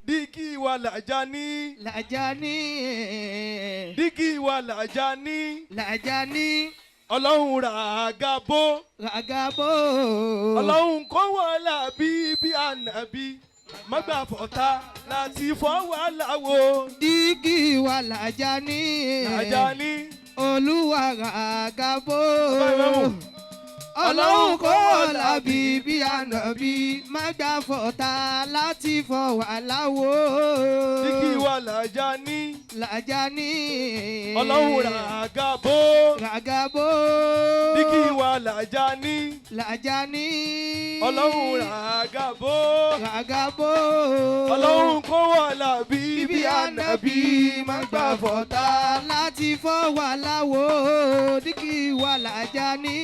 Dígí wa làjání. Làjání. Dígí wa làjání. Làjání. Ọlọ́run ràgàbó. Ràgàbó. Ọlọ́run kó wọlé bíbí ànábì. Má gbà fọ́tá láti fọwọ́ láwo. Dígí wa làjání. Làjání. Olúwa ràgàbó. Ọlọ́run kó wọlé bíbí ànábì. Má gbà fọ́tá láti fọwọ́ láwo. Dígí wa làjání. Làjání. Ọlọ́run ràgàbó. Ràgàbó. Dígí wa làjání. Làjání. Ọlọ́run ràgàbó. Ràgàbó. Ọlọ́run kó wọlé bíbí ànábì. Má gbà fọ́tá láti fọwọ́ láwo. Dígí wa làjání.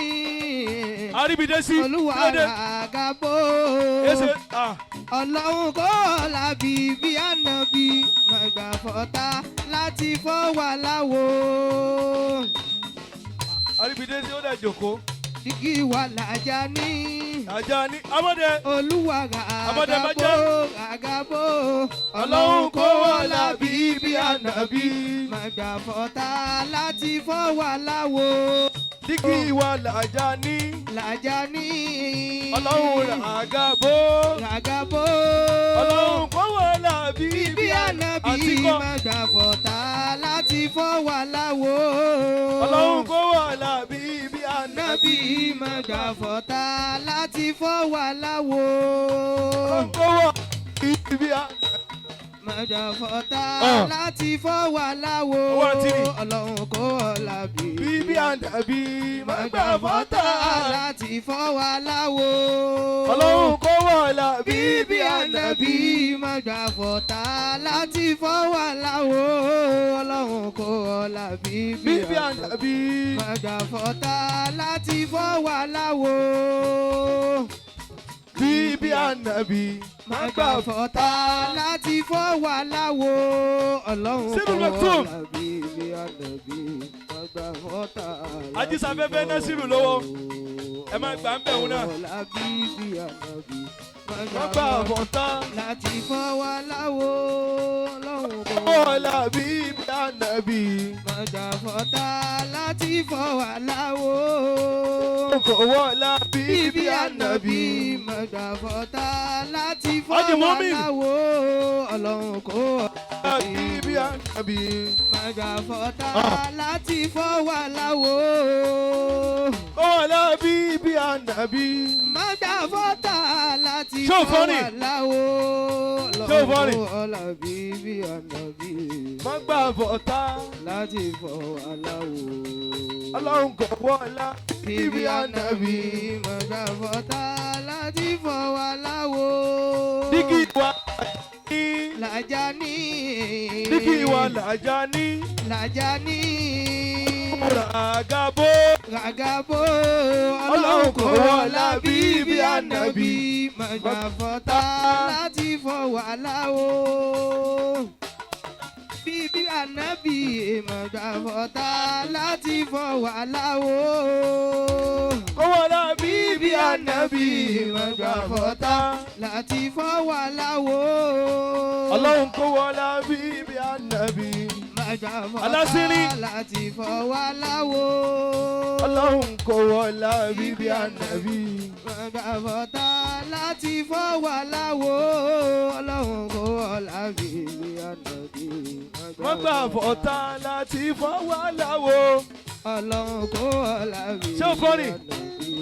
Àríbídésí. Olúwa ràgàbó. Ọlọ́run kó làbí bí ànábì. Má gbà fọ́tá láti fọwọ́ láwo. Àríbídésí ó dẹ̀ jòkó. Dígí wa làjání. Àjàní Amọ́dé. Olúwa ràgàbó. Ràgàbó. Ọlọ́run kó wọlé bíbí ànábì. Má gbà fọ́tá láti fọwọ́ láwo. Dígí wa làjání. Làjání. Ọlọ́run ràgàbó. Ràgàbó. Ọlọ́run kó wọlé Bíbí bíbí ànábì. àtikọ́. Má gbà fọ́tá láti fọwọ́ láwo. Ọlọ́run kó wọlé bíbí ànábì. Nábì má gbà fọ́tá láti fọwọ́ láwo. Ọlọ́run kó wọlé bíbí ànábì. Má gbà fọ́tá láti fọwọ́ láwo. Ọlọ́run kó wọlé Bíbí ànábì. Má gbà fọ́tá láti fọwọ́ láwo. Ọlọ́run kó wọlé Bíbí ànábì. Má gbà fọ́tá láti fọwọ́ láwo. Ọlọ́run kó wọlé bíbí ànábì. má gbà fọ́tá láti fọwọ́ láwo. Bíbí ànábì. Má gbà fọ́tá láti fọwọ́ láwo. Ọlọ́run Sirul kó Maktoom. wọlé bíbí ànábì. Má gbà fọ́tá Ajísafẹ́fẹ́ náà Sirul lọ́wọ́. Ẹ máa gbà ń bẹ̀ wọn náà. bíbí ànábì. Má Má gbà fọ́tá láti fọwọ́ láwo. Ọlọ́run kó wọlé bíbí ànábì. má gbà fọ́tá láti fọwọ́ láwo. Kó wọlé bíbí ànábì. Má gbà fọ́tá láti Hajj fọwọ́ Mumin. láwo. Ọlọ́run kó Bíbí ànábì. má gbà fọ́tá láti fọwọ́ láwo. Kó wọlé bíbí ànábì. Má gbà fọ́tá láti Ṣé ò fọ́nì? fọwọ́ láwo. Ṣé ò fọ́nì? Ọlá bíbí ànábì. Má gbà fọ́tá Láti fọwọ́ láwo. Ọlọ́run kó wọlé bíbí ànábì. Má gbà fọ́tá láti fọwọ́ láwo. Dígí wa Làjání. Dígí wa làjání. Làjání. Ràgàbó. Ràgàbó. Ọlọ́run kó wọlé bíbí ànábì. Má gbà fọ́tá láti fọwọ́ láwo. Bíbí ànábì. Má gbà fọ́tá láti fọwọ́ láwo. Kó wọlé bíbí ànábì. Má gbà fọ́tá láti fọwọ́ láwo. Ọlọ́run kó wọlé bíbí ànábì. Má gbà Alásírí. fọ́tá láti fọwọ́ láwo. Ọlọ́run kó wọlé bíbí ànábì. Má gbà fọ́tá láti fọwọ́ láwo. Ọlọ́run kó wọlé bíbí ànábì. Má gbà fọ́tá láti fọwọ́ láwo. Ọlọ́run kó wọlé bíbí Ṣé o kọrin? ànábì.